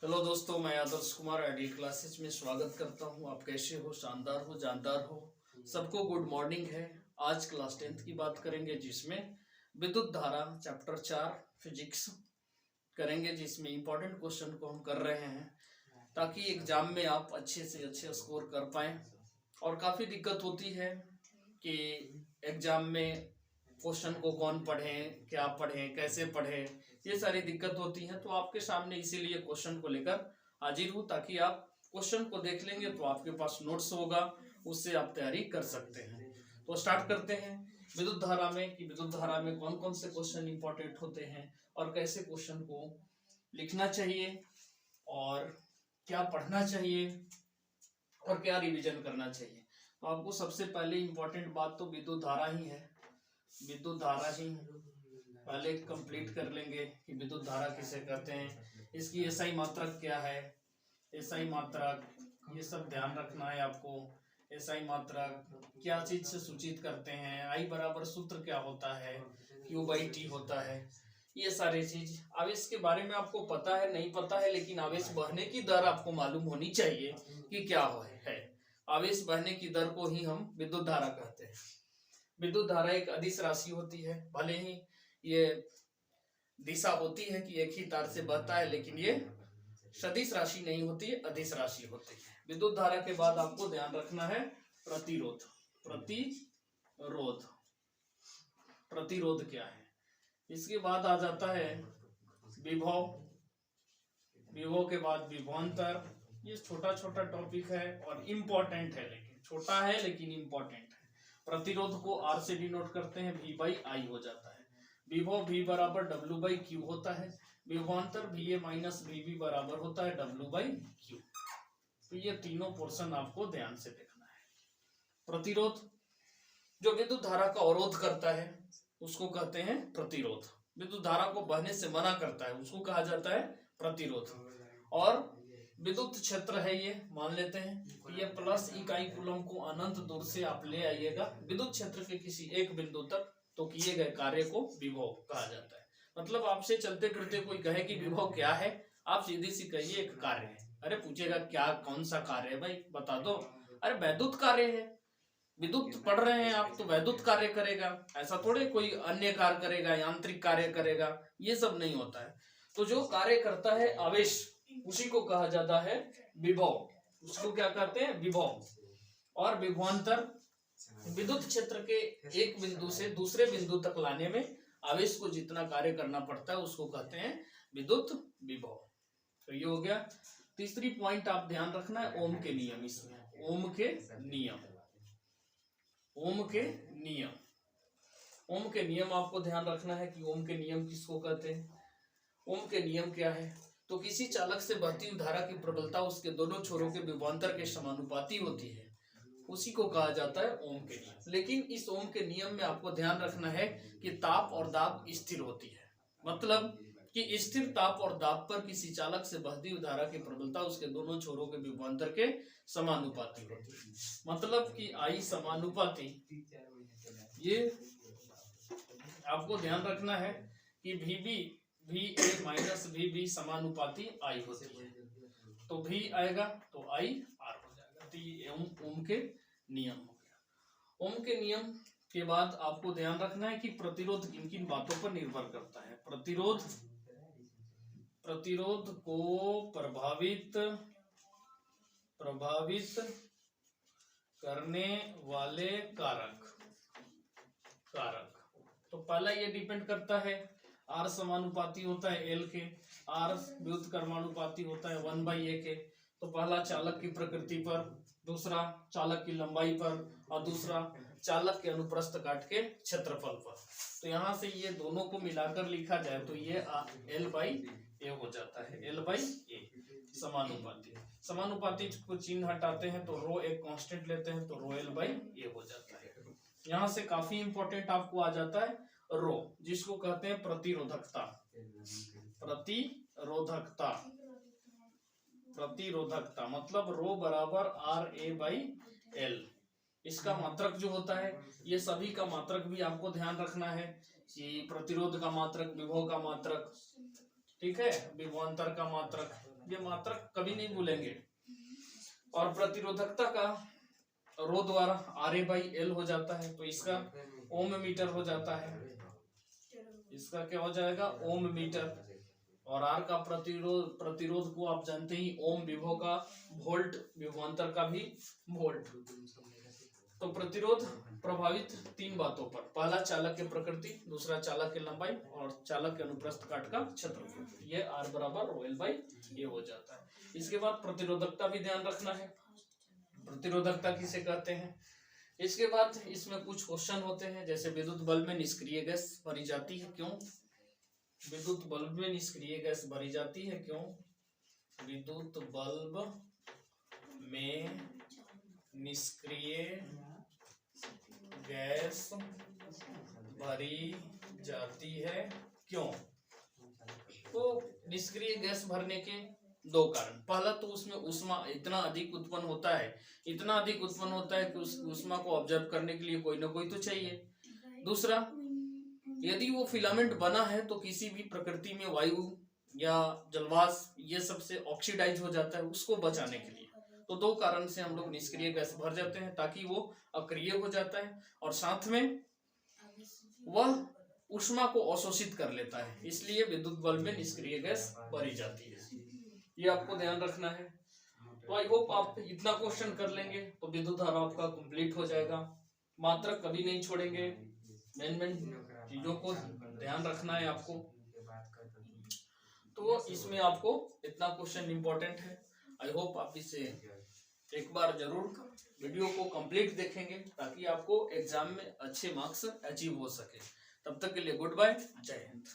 Hello दोस्तों, मैं Adarsh Kumar ideal classes में स्वागत करता हूं। आप कैसे हो? शानदार हो, जानदार हो। सबको गुड मॉर्निंग है। आज क्लास 10th की बात करेंगे, जिसमें विद्युत धारा चैप्टर 4 फिजिक्स करेंगे, जिसमें इंपॉर्टेंट क्वेश्चन को हम कर रहे हैं ताकि एग्जाम में आप अच्छे से अच्छे स्कोर कर पाएँ। और काफ़ी दिक्कत होती है कि एग्जाम में क्वेश्चन को कौन पढ़े, क्या पढ़े, कैसे पढ़े, ये सारी दिक्कत होती है। तो आपके सामने इसीलिए क्वेश्चन को लेकर हाजिर हूँ, ताकि आप क्वेश्चन को देख लेंगे तो आपके पास नोट्स होगा, उससे आप तैयारी कर सकते हैं। तो स्टार्ट करते हैं विद्युत धारा में कि विद्युत धारा में कौन कौन से क्वेश्चन इंपॉर्टेंट होते हैं और कैसे क्वेश्चन को लिखना चाहिए और क्या पढ़ना चाहिए और क्या रिविजन करना चाहिए। तो आपको सबसे पहले इंपॉर्टेंट बात तो विद्युत धारा ही है। विद्युत धारा ही पहले कंप्लीट कर लेंगे कि विद्युत धारा किसे कहते हैं, इसकी एसआई मात्रक क्या है, एसआई मात्रक ये सब ध्यान रखना है आपको। एसआई मात्रक क्या चीज से सूचित करते हैं, आई बराबर सूत्र क्या होता है, क्यू बाई टी होता है, ये सारी चीज। आवेश के बारे में आपको पता है, नहीं पता है, लेकिन आवेश बहने की दर आपको मालूम होनी चाहिए कि क्या है। आवेश बहने की दर को ही हम विद्युत धारा कहते हैं। विद्युत धारा एक अदिश राशि होती है। भले ही ये दिशा होती है कि एक ही तार से बहता है, लेकिन ये सदिश राशि नहीं होती है, अदिश राशि होती है। विद्युत धारा के बाद आपको ध्यान रखना है प्रतिरोध। प्रतिरोध प्रतिरोध क्या है। इसके बाद आ जाता है विभव। विभव के बाद विभवांतर। ये छोटा छोटा टॉपिक है और इम्पोर्टेंट है, लेकिन छोटा है लेकिन इम्पोर्टेंट है। प्रतिरोध को आर से डिनोट करते हैं, V बाई आई हो जाता है। विभव V बराबर W बाई क्यू होता है। विभवांतर VA माइनस VB बराबर होता है W बाई क्यू। तो ये तीनों पोर्शन आपको ध्यान से देखना है। प्रतिरोध जो विद्युत धारा का अवरोध करता है उसको कहते हैं प्रतिरोध। विद्युत धारा को बहने से मना करता है उसको कहा जाता है प्रतिरोध। और विद्युत क्षेत्र है ये, मान लेते हैं ये प्लस इकाई कूलम को अनंत दूर से आप ले आइएगा विद्युत क्षेत्र के किसी एक बिंदु तक, तो किए गए कार्य को विभव कहा जाता है। मतलब आपसे चलते फिरते कोई कहे कि विभव क्या है, आप सीधी सी कहिए एक कार्य है। अरे पूछेगा क्या, कौन सा कार्य है भाई बता दो। अरे वैद्युत कार्य है, विद्युत पढ़ रहे हैं आप तो वैद्युत कार्य करेगा, ऐसा थोड़े कोई अन्य कार्य करेगा, यांत्रिक कार्य करेगा, ये सब नहीं होता है। तो जो कार्य करता है आवेश, उसी को कहा जाता है विभव। उसको क्या कहते हैं? विभव। और विभवांतर विद्युत क्षेत्र के एक बिंदु से दूसरे बिंदु तक लाने में आवेश को जितना कार्य करना पड़ता है उसको कहते हैं विद्युत विभव। तो ये हो गया। तीसरी पॉइंट आप ध्यान रखना है ओम के नियम। इसमें ओम के नियम, ओम के नियम, ओम के नियम आपको ध्यान रखना है कि ओम के नियम किसको कहते हैं। ओम के नियम क्या है? तो किसी चालक से बहती हुई धारा की प्रबलता उसके दोनों छोरों के विभवांतर के समानुपाती होती है, उसी को कहा जाता है ओम के नियम। लेकिन इस ओम के नियम में आपको ध्यान रखना है कि ताप और दाब स्थिर होती है। मतलब कि स्थिर ताप और दाब पर किसी चालक से बहती हुई धारा की प्रबलता उसके दोनों छोरों के विभवांतर के समानुपाती होती है। मतलब कि आई समानुपाती, ये आपको ध्यान रखना है कि VA माइनस VB समानुपाती आई होती है। तो V आएगा तो I R हो जाएगा। तो ये ओम के नियम हो गया। ओम के नियम के बाद आपको ध्यान रखना है कि प्रतिरोध किन किन बातों पर निर्भर करता है। प्रतिरोध को प्रभावित करने वाले कारक। तो पहला ये डिपेंड करता है, R समानुपाती होता है L के, R विद्युत कर्मानुपाती होता है 1/A के। तो पहला चालक की प्रकृति पर, दूसरा चालक की लंबाई पर, और दूसरा चालक के अनुप्रस्थ काट के क्षेत्रफल पर। तो यहाँ से ये दोनों को मिलाकर लिखा जाए तो ये L/A हो जाता है। L/A समानुपाती। समानुपाती को चिन्ह हटाते हैं तो रो एक कांस्टेंट लेते हैं तो रो L/A हो जाता है। यहाँ से काफी इंपॉर्टेंट आपको आ जाता है रो, जिसको कहते हैं प्रतिरोधकता। प्रतिरोधकता मतलब रो बराबर RA/L। इसका मात्रक जो होता है, ये सभी का मात्रक भी आपको ध्यान रखना है कि प्रतिरोध का मात्रक, विभव का मात्रक, ठीक है, विभवांतर का मात्रक, ये मात्रक कभी नहीं भूलेंगे। और प्रतिरोधकता का रो द्वारा RA/L हो जाता है, तो इसका ओम मीटर हो जाता है, इसका क्या हो जाएगा ओम मीटर। और R का प्रतिरोध को आप जानते ही ओम, विभव का वोल्ट, विभवांतर का भी वोल्ट। तो प्रतिरोध प्रभावित 3 बातों पर, पहला चालक की प्रकृति, दूसरा चालक की लंबाई और चालक के अनुप्रस्थ काट का क्षेत्रफल। ये R बराबर OL/A हो जाता है। इसके बाद प्रतिरोधकता भी ध्यान रखना है, प्रतिरोधकता किसे कहते हैं। इसके बाद इसमें कुछ क्वेश्चन होते हैं, जैसे विद्युत बल्ब में निष्क्रिय गैस भरी जाती है क्यों? विद्युत बल्ब में निष्क्रिय गैस भरी जाती है क्यों? विद्युत बल्ब में निष्क्रिय गैस भरी जाती है क्यों? तो निष्क्रिय गैस भरने के 2 कारण। पहला तो उसमें ऊष्मा इतना अधिक उत्पन्न होता है, इतना अधिक उत्पन्न होता है कि उस ऊष्मा को ऑब्जर्व करने के लिए कोई ना कोई तो चाहिए। दूसरा, यदि वो फिलामेंट बना है तो किसी भी प्रकृति में वायु या जलवाष्प ये सब से ऑक्सीडाइज हो जाता है, उसको बचाने के लिए। तो 2 कारण से हम लोग निष्क्रिय गैस भर जाते हैं, ताकि वो अक्रिय हो जाता है और साथ में वह ऊष्मा को अवशोषित कर लेता है, इसलिए विद्युत बल्ब में निष्क्रिय गैस भरी जाती है। ये आपको ध्यान रखना है। तो आई होप आप इतना क्वेश्चन कर लेंगे तो विद्युत धारा आपका कंप्लीट हो जाएगा। मात्रक कभी नहीं छोड़ेंगे, मेन चीजों को ध्यान रखना है आपको। तो इसमें आपको इतना क्वेश्चन इंपॉर्टेंट है। आई होप आप इसे एक बार जरूर वीडियो को कंप्लीट देखेंगे, ताकि आपको एग्जाम में अच्छे मार्क्स अचीव हो सके। तब तक के लिए गुड बाय, जय हिंद।